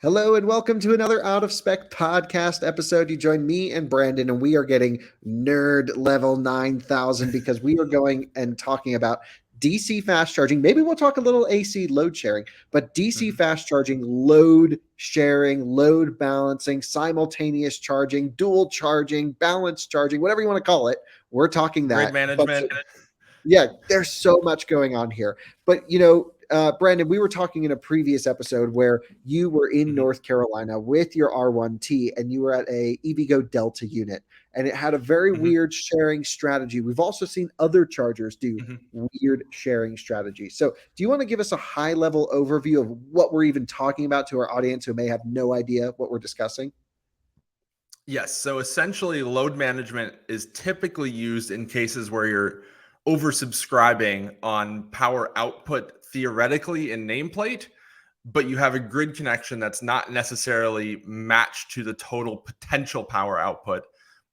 Hello and welcome to another Out of Spec podcast episode. You join me and Brandon, and we are getting nerd level 9,000 because we are going and talking about DC fast charging. Maybe we'll talk a little AC load sharing, but DC fast charging, load sharing, load balancing, simultaneous charging, dual charging, balance charging, whatever you want to call it. We're talking Grid that. management. Yeah, there's so much going on here. But, Brandon, we were talking in a previous episode where you were in North Carolina with your R1T and you were at a EVgo Delta unit, and it had a very weird sharing strategy. We've also seen other chargers do weird sharing strategies. So do you want to give us a high level overview of what we're even talking about to our audience who may have no idea what we're discussing? Yes. So essentially, load management is typically used in cases where you're oversubscribing on power output theoretically in nameplate, but you have a grid connection that's not necessarily matched to the total potential power output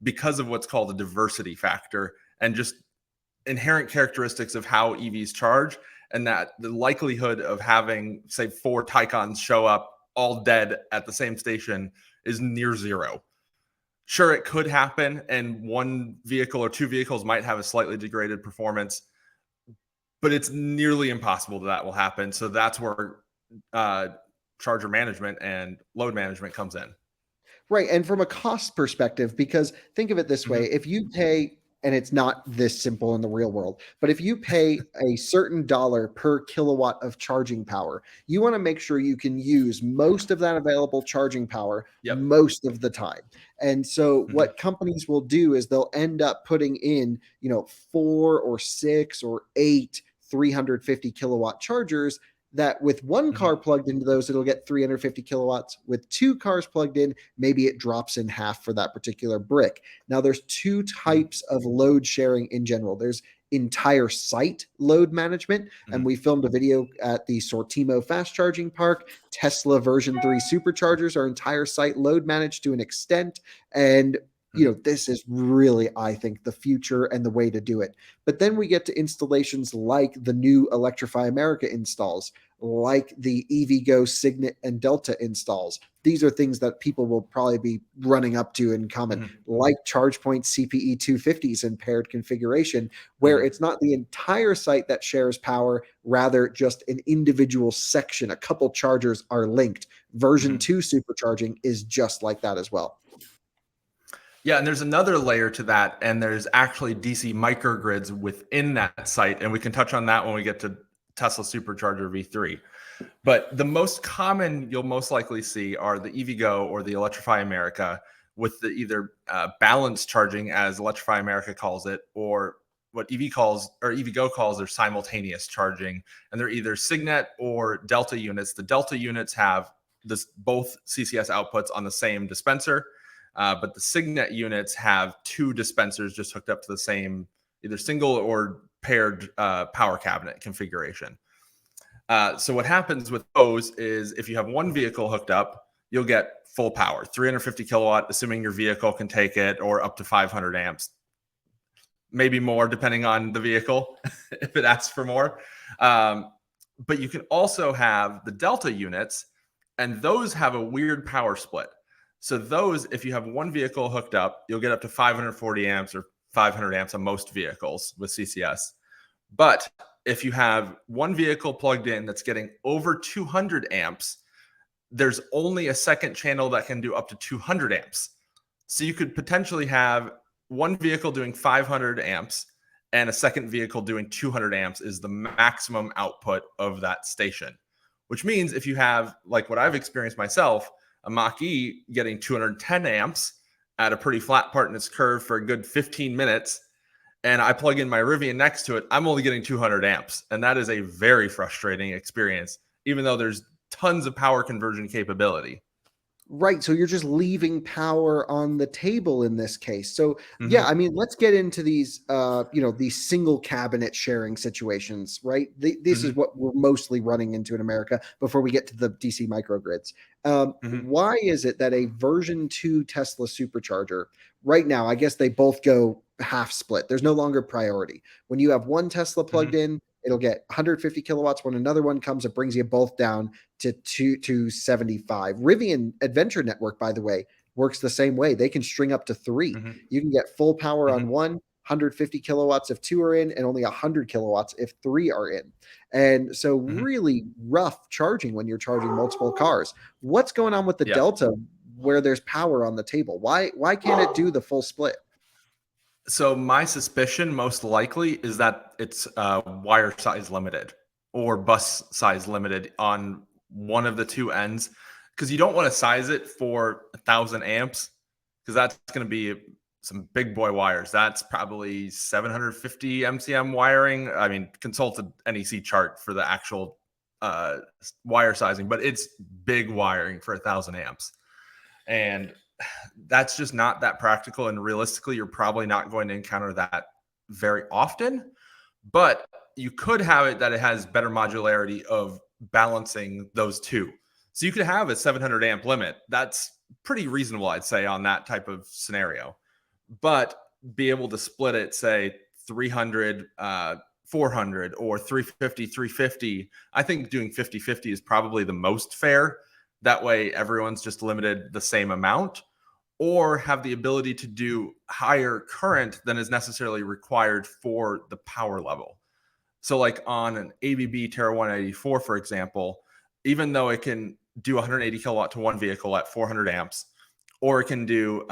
because of what's called a diversity factor and just inherent characteristics of how EVs charge, and that the likelihood of having, say, 4 Taycans show up all dead at the same station is near zero. Sure, it could happen, and one vehicle or two vehicles might have a slightly degraded performance, but it's nearly impossible that will happen. So that's where charger management and load management comes in. Right. And from a cost perspective, because think of it this way, if you pay, and it's not this simple in the real world, but if you pay a certain dollar per kilowatt of charging power, you want to make sure you can use most of that available charging power most of the time. And so what companies will do is they'll end up putting in, 4 or 6 or 8 350 kilowatt chargers that with one car plugged into those, it'll get 350 kilowatts. With 2 cars plugged in, maybe it drops in half for that particular brick. Now, there's 2 types of load sharing in general. There's entire site load management, and we filmed a video at the Sortimo fast charging park. Tesla version 3 superchargers are entire site load managed to an extent, and this is really, I think, the future and the way to do it. But then we get to installations like the new Electrify America installs, like the EVgo Signet and Delta installs. These are things that people will probably be running up to in common, like ChargePoint CPE 250s in paired configuration, where it's not the entire site that shares power, rather just an individual section. A couple chargers are linked. Version 2 supercharging is just like that as well. Yeah, and there's another layer to that, and there's actually DC microgrids within that site, and we can touch on that when we get to Tesla Supercharger V3. But the most common you'll most likely see are the EVgo or the Electrify America with the either balance charging, as Electrify America calls it, or what EVgo calls their simultaneous charging, and they're either Signet or Delta units. The Delta units have both CCS outputs on the same dispenser. But the Signet units have 2 dispensers just hooked up to the same either single or paired power cabinet configuration. So what happens with those is if you have one vehicle hooked up, you'll get full power, 350 kilowatt, assuming your vehicle can take it, or up to 500 amps, maybe more depending on the vehicle if it asks for more. But you can also have the Delta units, and those have a weird power split. So those, if you have one vehicle hooked up, you'll get up to 540 amps or 500 amps on most vehicles with CCS. But if you have one vehicle plugged in that's getting over 200 amps, there's only a second channel that can do up to 200 amps. So you could potentially have one vehicle doing 500 amps and a second vehicle doing 200 amps is the maximum output of that station. Which means if you have, like what I've experienced myself, a Mach-E getting 210 amps at a pretty flat part in its curve for a good 15 minutes, and I plug in my Rivian next to it, I'm only getting 200 amps. And that is a very frustrating experience, even though there's tons of power conversion capability. Right. So you're just leaving power on the table in this case. So yeah, I mean, let's get into these, these single cabinet sharing situations, right? This is what we're mostly running into in America before we get to the DC microgrids. Why is it that a version 2 Tesla supercharger right now, I guess they both go half split. There's no longer priority. When you have one Tesla plugged in, it'll get 150 kilowatts. When another one comes, it brings you both down to 275. Rivian Adventure Network, by the way, works the same way. They can string up to 3. Mm-hmm. You can get full power Mm-hmm. on one, 150 kilowatts if 2 are in, and only 100 kilowatts if 3 are in. And so Mm-hmm. really rough charging when you're charging multiple cars. What's going on with the Delta where there's power on the table? Why can't it do the full split? So my suspicion most likely is that it's wire size limited or bus size limited on one of the two ends, because you don't want to size it for 1,000 amps, because that's going to be some big boy wires. That's probably 750 MCM wiring. I mean, consult the NEC chart for the actual wire sizing, but it's big wiring for 1,000 amps. And that's just not that practical. And realistically, you're probably not going to encounter that very often. But you could have it that it has better modularity of balancing those two. So you could have a 700 amp limit. That's pretty reasonable, I'd say, on that type of scenario. But be able to split it, say 300, 400, or 350, 350. I think doing 50-50 is probably the most fair. That way, everyone's just limited the same amount, or have the ability to do higher current than is necessarily required for the power level. So like on an ABB Terra 184, for example, even though it can do 180 kilowatt to one vehicle at 400 amps, or it can do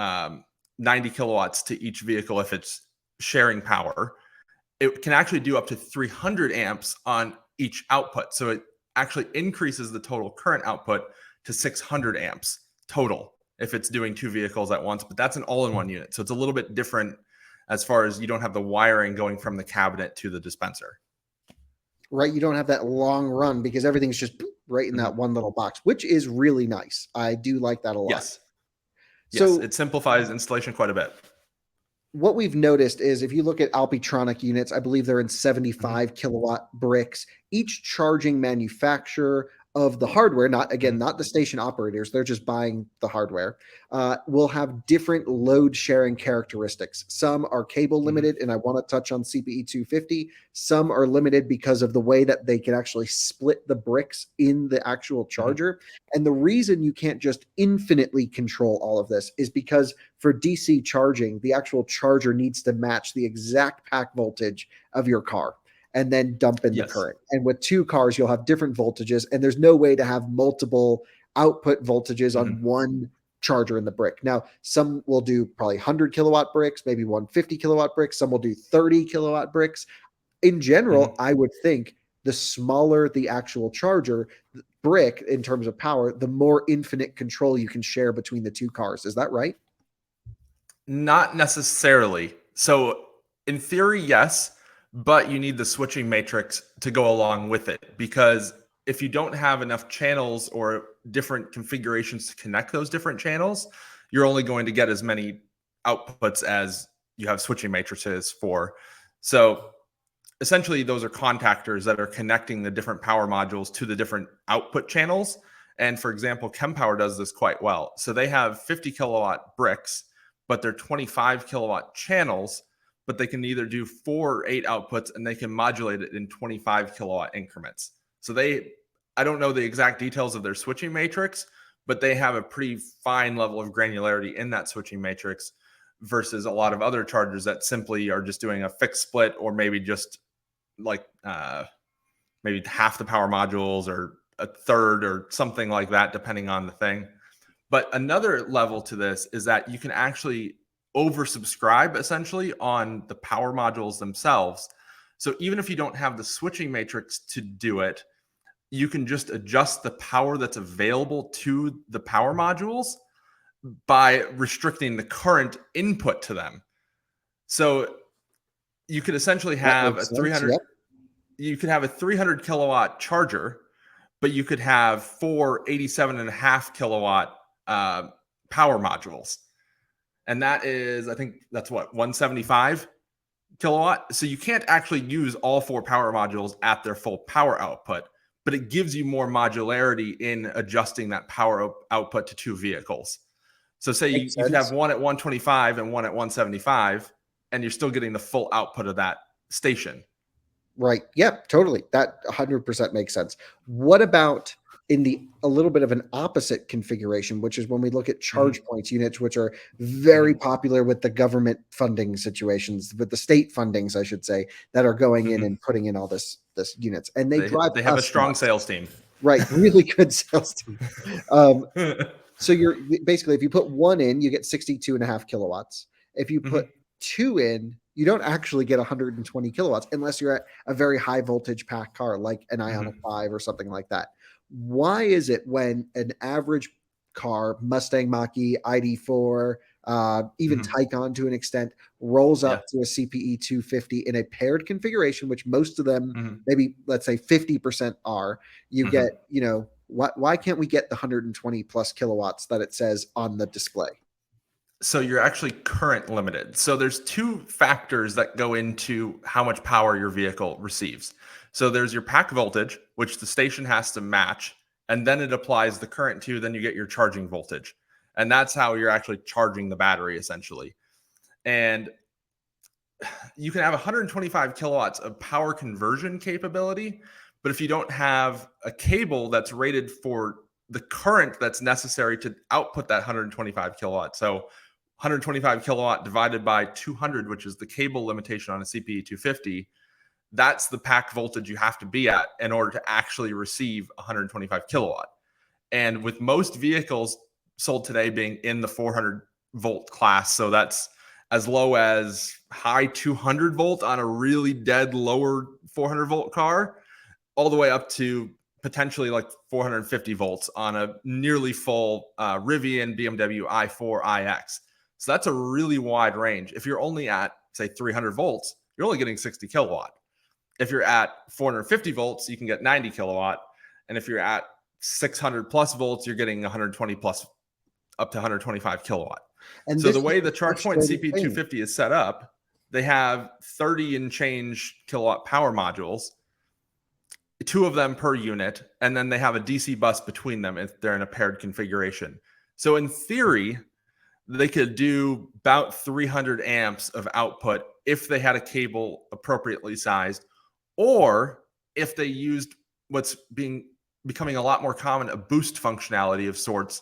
90 kilowatts to each vehicle if it's sharing power, it can actually do up to 300 amps on each output. So it actually increases the total current output to 600 amps total if it's doing two vehicles at once, but that's an all-in-one unit. So it's a little bit different as far as you don't have the wiring going from the cabinet to the dispenser. Right. You don't have that long run because everything's just right in that one little box, which is really nice. I do like that a lot. Yes. So yes, it simplifies installation quite a bit. What we've noticed is if you look at Alpitronic units, I believe they're in 75 kilowatt bricks. Each charging manufacturer of the hardware, not the station operators, they're just buying the hardware, will have different load sharing characteristics. Some are cable limited, and I want to touch on CPE 250. Some are limited because of the way that they can actually split the bricks in the actual charger. And the reason you can't just infinitely control all of this is because for DC charging, the actual charger needs to match the exact pack voltage of your car and then dump in the current. And with two cars, you'll have different voltages, and there's no way to have multiple output voltages on one charger in the brick. Now, some will do probably 100 kilowatt bricks, maybe 150 kilowatt bricks. Some will do 30 kilowatt bricks. In general, I would think the smaller the actual charger brick in terms of power, the more infinite control you can share between the two cars. Is that right? Not necessarily. So in theory, yes, but you need the switching matrix to go along with it, because if you don't have enough channels or different configurations to connect those different channels, you're only going to get as many outputs as you have switching matrices for. So essentially, those are contactors that are connecting the different power modules to the different output channels. And for example, Chem Power does this quite well. So they have 50 kilowatt bricks, but they're 25 kilowatt channels, but they can either do 4 or 8 outputs, and they can modulate it in 25 kilowatt increments. So I don't know the exact details of their switching matrix, but they have a pretty fine level of granularity in that switching matrix versus a lot of other chargers that simply are just doing a fixed split, or maybe just like maybe half the power modules or a third or something like that, depending on the thing. But another level to this is that you can actually oversubscribe essentially on the power modules themselves. So even if you don't have the switching matrix to do it, you can just adjust the power that's available to the power modules by restricting the current input to them. So you could essentially have a 300 you could have a 300 kilowatt charger, but you could have 4 87.5 kilowatt power modules. And that is, I think that's what, 175 kilowatt. So you can't actually use all 4 power modules at their full power output, but it gives you more modularity in adjusting that power output to 2 vehicles. So say you could have one at 125 and one at 175, and you're still getting the full output of that station. Right. Yep, totally. That 100% makes sense. What about in the a little bit of an opposite configuration, which is when we look at Mhm, charge points units, which are very mhm, popular with the government funding situations, with the state fundings, I should say, that are going in mhm. and putting in all this units, and they They drive they have a us strong nuts. sales team. Right. Really good sales team. Um, so you're basically, if you put one in, you get 62 and a half kilowatts. If you put Mhm, two in, you don't actually get 120 kilowatts unless you're at a very high voltage pack car like an Ionic mhm, 5 or something like that. Why is it when an average car, Mustang Mach-E, ID4, even mhm. Taycan to an extent, rolls Yeah. up to a CPE 250 in a paired configuration, which most of them, Mhm, maybe let's say 50% are, you get, mhm. why can't we get the 120 plus kilowatts that it says on the display? So you're actually current limited. So there's two factors that go into how much power your vehicle receives. So there's your pack voltage, which the station has to match, and then it applies the current to, then you get your charging voltage. And that's how you're actually charging the battery essentially. And you can have 125 kilowatts of power conversion capability, but if you don't have a cable that's rated for the current that's necessary to output that 125 kilowatt, so 125 kilowatt divided by 200, which is the cable limitation on a CPE 250, that's the pack voltage you have to be at in order to actually receive 125 kilowatt. And with most vehicles sold today being in the 400 volt class, so that's as low as high 200 volt on a really dead lower 400 volt car, all the way up to potentially like 450 volts on a nearly full Rivian BMW i4 iX. So that's a really wide range. If you're only at, say, 300 volts, you're only getting 60 kilowatt. If you're at 450 volts, you can get 90 kilowatt. And if you're at 600 plus volts, you're getting 120 plus up to 125 kilowatt. And So this the is way the the ChargePoint frustrating thing. CP250 is set up, they have 30 and change kilowatt power modules, two of them per unit, and then they have a DC bus between them if they're in a paired configuration. So in theory, they could do about 300 amps of output if they had a cable appropriately sized, or if they used what's becoming a lot more common, a boost functionality of sorts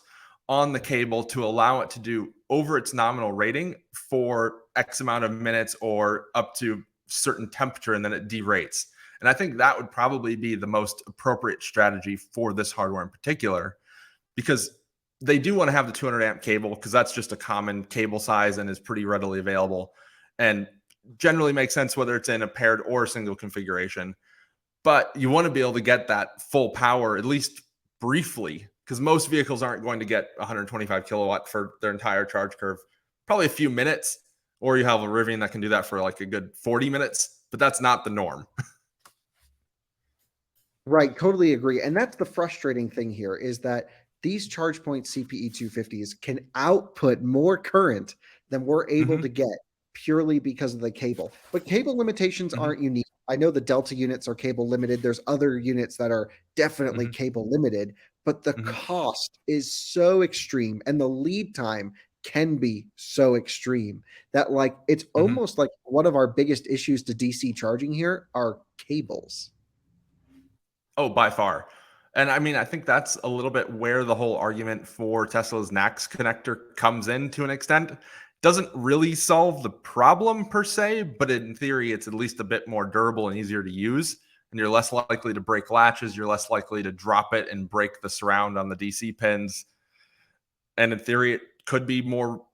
on the cable to allow it to do over its nominal rating for X amount of minutes or up to certain temperature, and then it derates. And I think that would probably be the most appropriate strategy for this hardware in particular, because they do want to have the 200 amp cable because that's just a common cable size and is pretty readily available and generally makes sense whether it's in a paired or a single configuration. But you want to be able to get that full power at least briefly, because most vehicles aren't going to get 125 kilowatt for their entire charge curve. Probably a few minutes, or you have a Rivian that can do that for like a good 40 minutes, but that's not the norm. Right, totally agree. And that's the frustrating thing here is that these ChargePoint CPE 250s can output more current than we're able Mm-hmm, to get purely because of the cable. But cable limitations mm-hmm, aren't unique. I know the Delta units are cable limited. There's other units that are definitely mm-hmm, cable limited, but the mm-hmm, cost is so extreme and the lead time can be so extreme that like it's mm-hmm. almost like one of our biggest issues to DC charging here are cables. Oh, by far. And I mean, I think that's a little bit where the whole argument for Tesla's NACS connector comes in to an extent. Doesn't really solve the problem per se, but in theory, it's at least a bit more durable and easier to use. And you're less likely to break latches. You're less likely to drop it and break the surround on the DC pins. And in theory, it could be more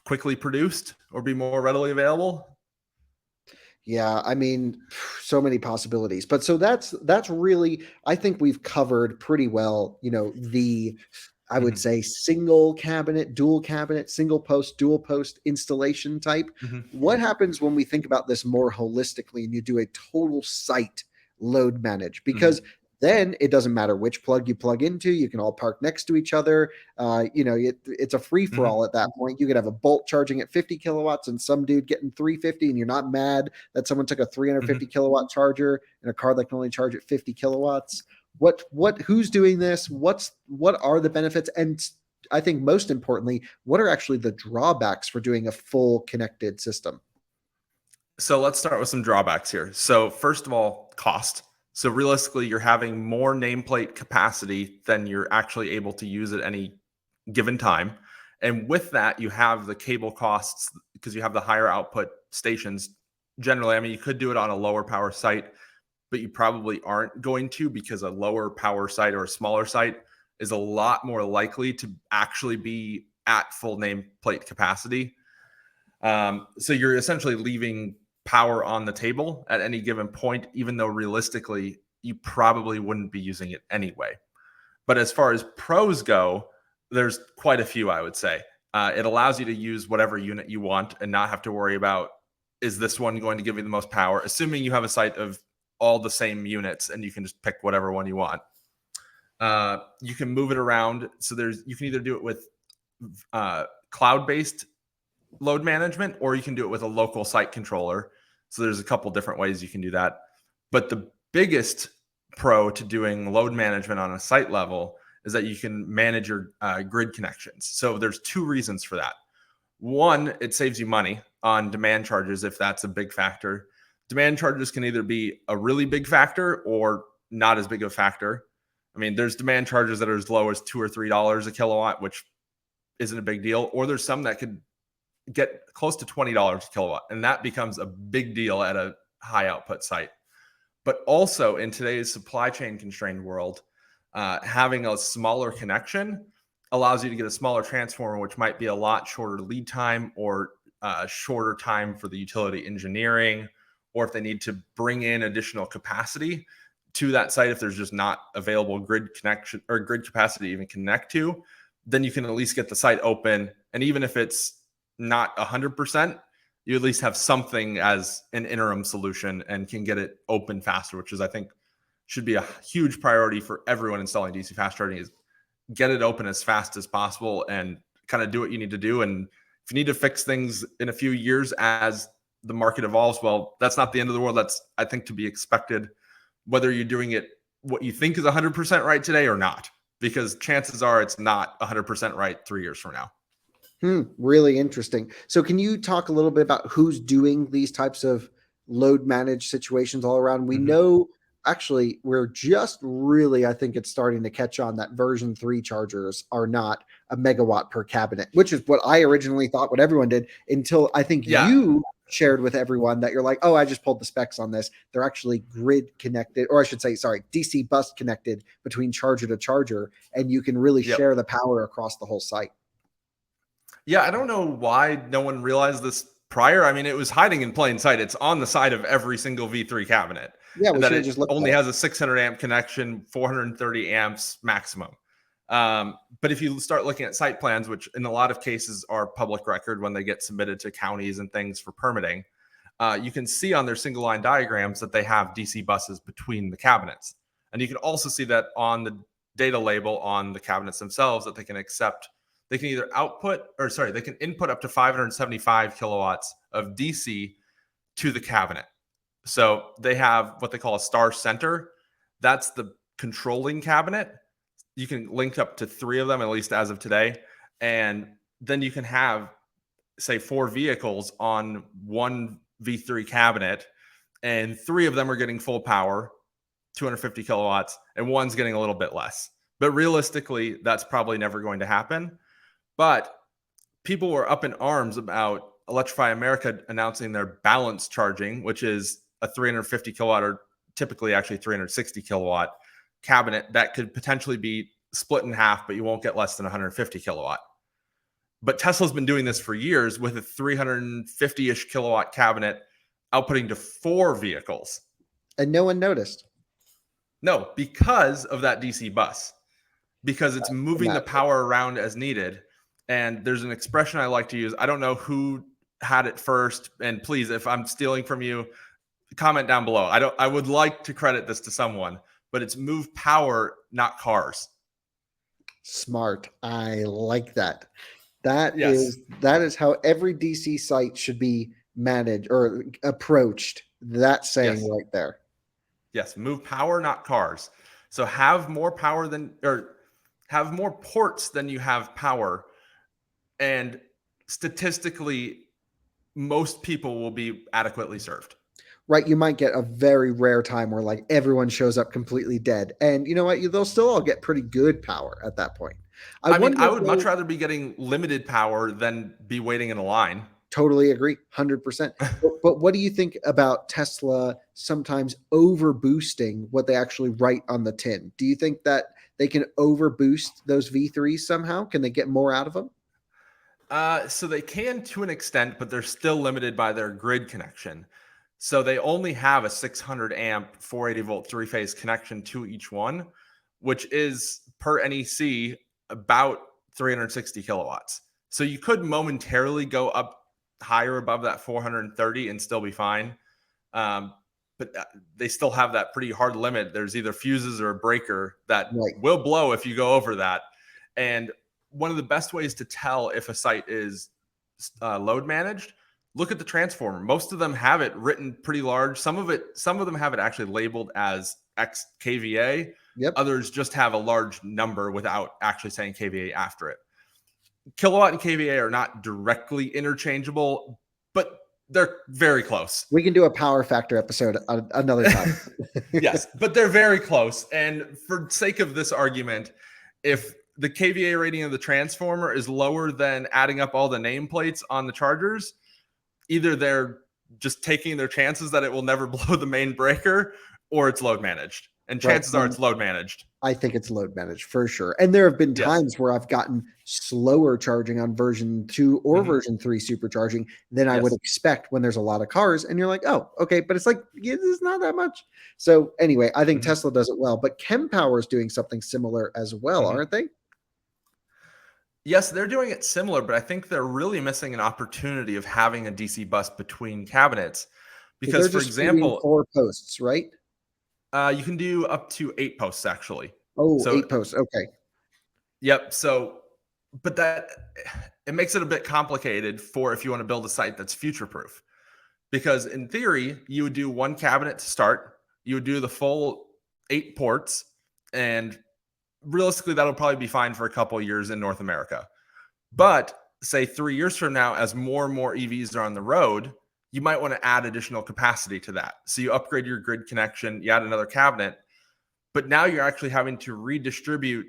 quickly produced or be more readily available. Yeah, I mean, so many possibilities. But so that's really, I think we've covered pretty well, the I would Mhm, say single cabinet, dual cabinet, single post, dual post installation type. mhm, What happens when we think about this more holistically and you do a total site load manage? Because mhm, then it doesn't matter which plug you plug into, you can all park next to each other. It's a free for mhm, all at that point. You could have a Bolt charging at 50 kilowatts and some dude getting 350, and you're not mad that someone took a 350 mhm. kilowatt charger in a car that can only charge at 50 kilowatts. Who's doing this? What are the benefits? And I think most importantly, what are actually the drawbacks for doing a full connected system? So let's start with some drawbacks here. So first of all, cost. So realistically, you're having more nameplate capacity than you're actually able to use at any given time. And with that, you have the cable costs because you have the higher output stations. Generally, I mean, you could do it on a lower power site, but you probably aren't going to, because a lower power site or a smaller site is a lot more likely to actually be at full nameplate capacity. So you're essentially leaving power on the table at any given point, even though realistically you probably wouldn't be using it anyway. But as far as pros go, there's quite a few, I would say. It allows you to use whatever unit you want and not have to worry about, is this one going to give you the most power, assuming you have a site of all the same units and you can just pick whatever one you want. You can move it around. So you can either do it with cloud-based load management, or you can do it with a local site controller. So there's a couple different ways you can do that. But the biggest pro to doing load management on a site level is that you can manage your grid connections. So there's two reasons for that. One, it saves you money on demand charges if that's a big factor. Demand charges can either be a really big factor or not as big of a factor. I mean, there's demand charges that are as low as $2 or $3 a kilowatt, which isn't a big deal. Or there's some that could get close to $20 a kilowatt, and that becomes a big deal at a high output site. But also in today's supply chain constrained world, having a smaller connection allows you to get a smaller transformer, which might be a lot shorter lead time, or shorter time for the utility engineering, or if they need to bring in additional capacity to that site, if there's just not available grid connection or grid capacity to even connect to, then you can at least get the site open. And even if it's not 100%, you at least have something as an interim solution and can get it open faster, which is, I think, should be a huge priority for everyone installing DC fast charging, is get it open as fast as possible and kind of do what you need to do. And if you need to fix things in a few years as the market evolves, well, that's not the end of the world. That's, I think, to be expected, whether you're doing it what you think is 100% right today or not, because chances are it's not 100% right 3 years from now. Really interesting. So can you talk a little bit about who's doing these types of load managed situations all around? We know, actually, we're just really, I think it's starting to catch on that version 3 chargers are not a megawatt per cabinet, which is what I originally thought what everyone did, until I think you shared with everyone that you're like, oh, I just pulled the specs on this. They're actually grid connected, or I should say, sorry, DC bus connected between charger to charger, and you can really share the power across the whole site. Yeah, I don't know why no one realized this prior. I mean, it was hiding in plain sight. It's on the side of every single V3 cabinet. Yeah, we that should have it just looked only at has a 600 amp connection, 430 amps maximum. But if you start looking at site plans, which in a lot of cases are public record when they get submitted to counties and things for permitting, you can see on their single line diagrams that they have DC buses between the cabinets. And you can also see that on the data label on the cabinets themselves, that they can accept. They can either they can input up to 575 kilowatts of DC to the cabinet. So they have what they call a star center. That's the controlling cabinet. You can link up to 3 of them, at least as of today. And then you can have, say, 4 vehicles on one V3 cabinet, and 3 of them are getting full power, 250 kilowatts, and one's getting a little bit less. But realistically, that's probably never going to happen. But people were up in arms about Electrify America announcing their balance charging, which is a 350 kilowatt, or typically actually 360 kilowatt cabinet that could potentially be split in half, but you won't get less than 150 kilowatt. But Tesla's been doing this for years with a 350-ish kilowatt cabinet outputting to 4 vehicles. And no one noticed. No, because of that DC bus, because it's moving the power around as needed. And there's an expression I like to use. I don't know who had it first. And please, if I'm stealing from you, comment down below. I would like to credit this to someone, but it's move power, not cars. Smart. I like that. That is how every DC site should be managed or approached. That saying right there. Yes, move power, not cars. So have more power have more ports than you have power. And statistically, most people will be adequately served. Right, you might get a very rare time where like everyone shows up completely dead, and you know what? They'll still all get pretty good power at that point. I I mean, wonder I if would much rather be getting limited power than be waiting in a line. Totally agree, 100%. But what do you think about Tesla sometimes over boosting what they actually write on the tin? Do you think that they can over boost those V3s somehow? Can they get more out of them? So they can to an extent, but they're still limited by their grid connection. So they only have a 600 amp 480 volt three phase connection to each one, which is per NEC about 360 kilowatts. So you could momentarily go up higher above that 430 and still be fine. But they still have that pretty hard limit. There's either fuses or a breaker that will blow if you go over that. And one of the best ways to tell if a site is load managed, look at the transformer. Most of them have it written pretty large. Some of them have it actually labeled as X kVA. Yep. Others just have a large number without actually saying kVA after it. Kilowatt and kVA are not directly interchangeable, but they're very close. We can do a power factor episode another time. Yes, but they're very close. And for sake of this argument, if the kVA rating of the transformer is lower than adding up all the nameplates on the chargers, either they're just taking their chances that it will never blow the main breaker, or it's load managed. And chances are it's load managed. I think it's load managed for sure. And there have been times where I've gotten slower charging on version 2 or version 3 supercharging than I would expect when there's a lot of cars. And you're like, oh, okay. But it's like, it's not that much. So anyway, I think Tesla does it well. But Chem Power is doing something similar as well, aren't they? Yes, they're doing it similar, but I think they're really missing an opportunity of having a DC bus between cabinets. Because, for example, 4 posts, right? You can do up to 8 posts, actually. Oh, so 8 posts. Okay. Yep. So, but it makes it a bit complicated for if you want to build a site that's future proof. Because in theory, you would do 1 cabinet to start, you would do the full 8 ports, and realistically, that'll probably be fine for a couple of years in North America. But say 3 years from now, as more and more EVs are on the road, you might want to add additional capacity to that. So you upgrade your grid connection, you add another cabinet, but now you're actually having to redistribute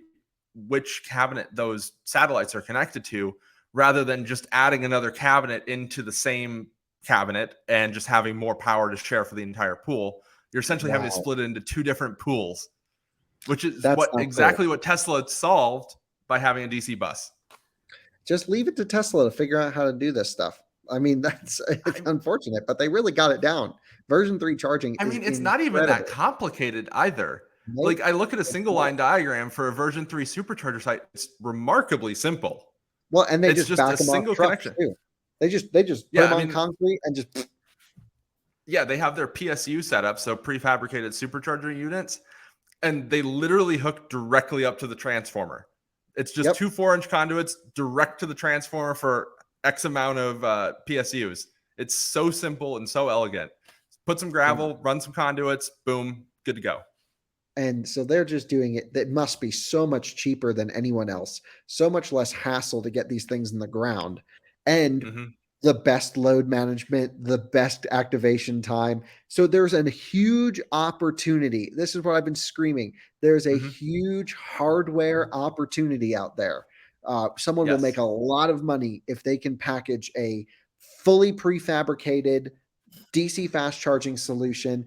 which cabinet those satellites are connected to, rather than just adding another cabinet into the same cabinet and just having more power to share for the entire pool. You're essentially having to split it into 2 different pools, which is exactly what Tesla solved by having a DC bus. Just leave it to Tesla to figure out how to do this stuff. I mean, it's unfortunate, but they really got it down. Version 3 charging. I mean, it's not even that complicated either. Nope. Like, I look at a single line diagram for a version 3 supercharger site. It's remarkably simple. Well, and they just back them off trucks too. They just put them on concrete and just. Yeah, they have their PSU set up, so prefabricated supercharger units, and they literally hook directly up to the transformer. It's just 2 4-inch conduits direct to the transformer for X amount of PSUs. It's so simple and so elegant. Put some gravel, run some conduits, boom, good to go. And so they're just doing it. That must be so much cheaper than anyone else. So much less hassle to get these things in the ground. And the best load management, the best activation time. So there's a huge opportunity. This is what I've been screaming. There's a huge hardware opportunity out there. Someone will make a lot of money if they can package a fully prefabricated DC fast charging solution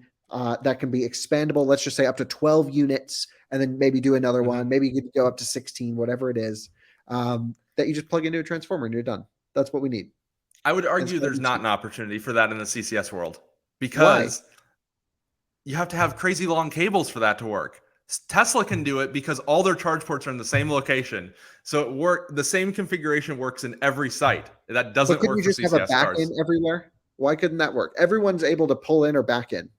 that can be expandable. Let's just say up to 12 units, and then maybe do another one. Maybe you could go up to 16, whatever it is, that you just plug into a transformer and you're done. That's what we need. I would argue there's not an opportunity for that in the CCS world, because you have to have crazy long cables for that to work. Tesla can do it because all their charge ports are in the same location. So the same configuration works in every site. That doesn't work for CCS cars. Couldn't you just have a back in everywhere? Why couldn't that work? Everyone's able to pull in or back in.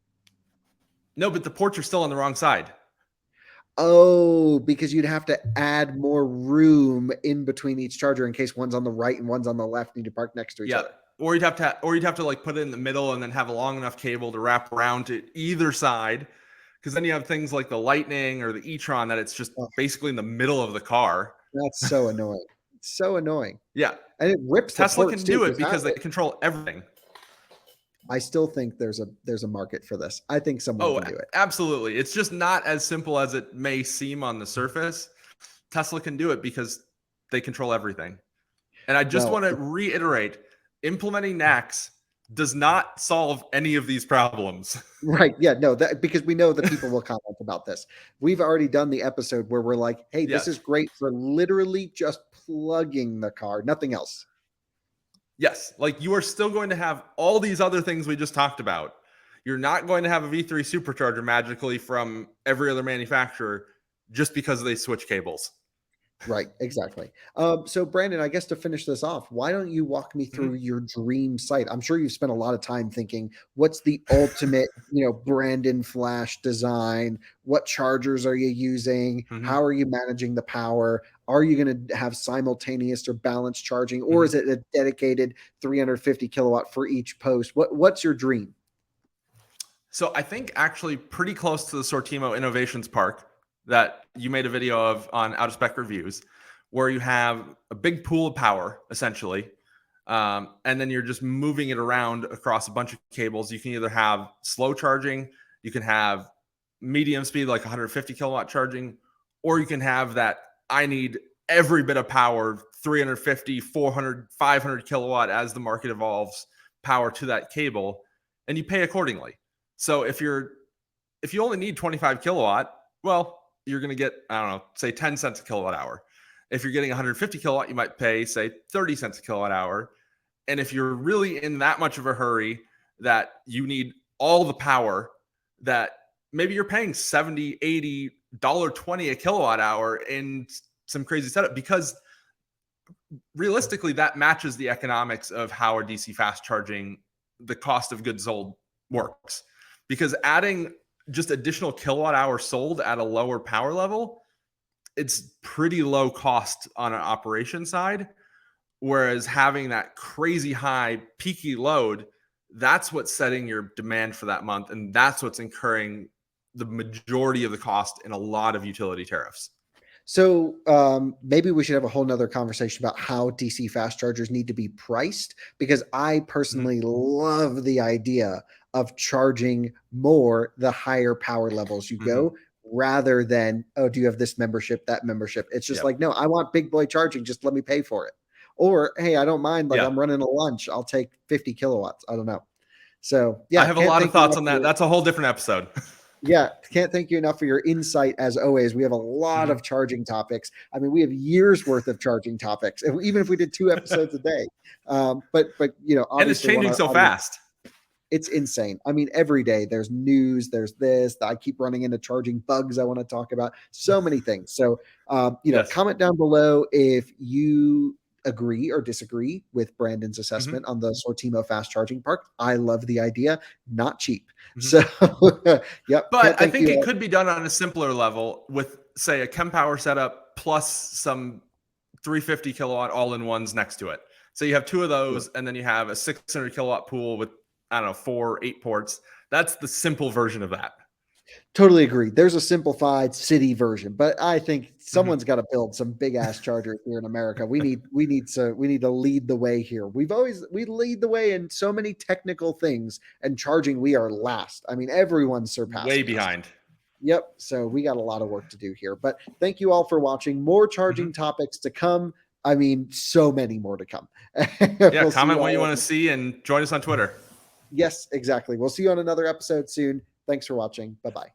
No, but the ports are still on the wrong side. Oh, because you'd have to add more room in between each charger in case one's on the right and one's on the left, need to park next to each other. Or you'd have to like put it in the middle and then have a long enough cable to wrap around to either side. Because then you have things like the Lightning or the e-tron that it's just basically in the middle of the car. That's so annoying. It's so annoying. Yeah. And it rips Tesla can do it because they control everything. I still think there's a market for this. I think someone Oh, can do it. absolutely. It's just not as simple as it may seem on the surface. Tesla can do it because they control everything. And I just Well, want to reiterate, implementing NACS does not solve any of these problems. right. Yeah, no, that because we know that people will comment about this. We've already done the episode where we're like, hey, this is Yes. great for literally just plugging the car, nothing else. Yes. Like you are still going to have all these other things we just talked about. You're not going to have a V3 supercharger magically from every other manufacturer just because they switch cables. Right, exactly. So Brandon, I guess to finish this off, why don't you walk me through Mhm. your dream site? I'm sure you've spent a lot of time thinking, what's the ultimate, Brandon Flash design? What chargers are you using? Mhm. How are you managing the power? Are you going to have simultaneous or balanced charging, or Mhm. is it a dedicated 350 kilowatt for each post? What's your dream? So I think actually pretty close to the Sortimo Innovations Park that you made a video of on Out of Spec Reviews, where you have a big pool of power essentially, and then you're just moving it around across a bunch of cables. You can either have slow charging, you can have medium speed like 150 kilowatt charging, or you can have that I need every bit of power 350, 400, 500 kilowatt as the market evolves power to that cable, and you pay accordingly. So if you only need 25 kilowatt, well, you're going to get, I don't know, say 10 cents a kilowatt hour. If you're getting 150 kilowatt, you might pay say 30 cents a kilowatt hour. And if you're really in that much of a hurry that you need all the power, that maybe you're paying 70, 80, $1.20 a kilowatt hour in some crazy setup, because realistically that matches the economics of how a DC fast charging, the cost of goods sold works. Because adding just additional kilowatt hours sold at a lower power level, it's pretty low cost on an operation side. Whereas having that crazy high peaky load, that's what's setting your demand for that month. And that's what's incurring the majority of the cost in a lot of utility tariffs. So maybe we should have a whole nother conversation about how DC fast chargers need to be priced, because I Mhm. personally love the idea of charging more the higher power levels you Mhm. go, rather than, oh, do you have this membership, that membership? It's just Yep. like, no, I want big boy charging. Just let me pay for it. Or, hey, I don't mind. Like, Yeah. I'm running a lunch. I'll take 50 kilowatts. I don't know. So I yeah, have a can't lot of thank you thoughts enough on for that. your That's a whole different episode. yeah, can't thank you enough for your insight as always. We have a lot Mhm. of charging topics. I mean, we have years worth of charging topics, even if we did 2 episodes a day. But And it's obviously, want changing our so audience. fast. It's insane. I mean, every day there's news, there's this. I keep running into charging bugs I want to talk about. So many things. So, Yes. comment down below if you agree or disagree with Brandon's Mhm. assessment on the Sortimo fast charging park. I love the idea. Not cheap. Mhm. So, yep. Can't But I thank think you. it could be done on a simpler level with, say, a Chem Power setup plus some 350 kilowatt all-in-ones next to it. So you have two of those, and then you have a 600 kilowatt pool with, I don't know, 4, 8 ports. That's the simple version of that. Totally agree. There's a simplified city version, but I think Mhm. someone's got to build some big ass chargers here in America. We need to lead the way here. We lead the way in so many technical things, and charging we are last. I mean, everyone's Way surpassing us. behind. Yep. So we got a lot of work to do here. But thank you all for watching. More charging Mhm. topics to come. I mean, so many more to come. Yeah, We'll see you comment what you all. want to see and join us on Twitter. Yes, exactly. We'll see you on another episode soon. Thanks for watching. Bye bye.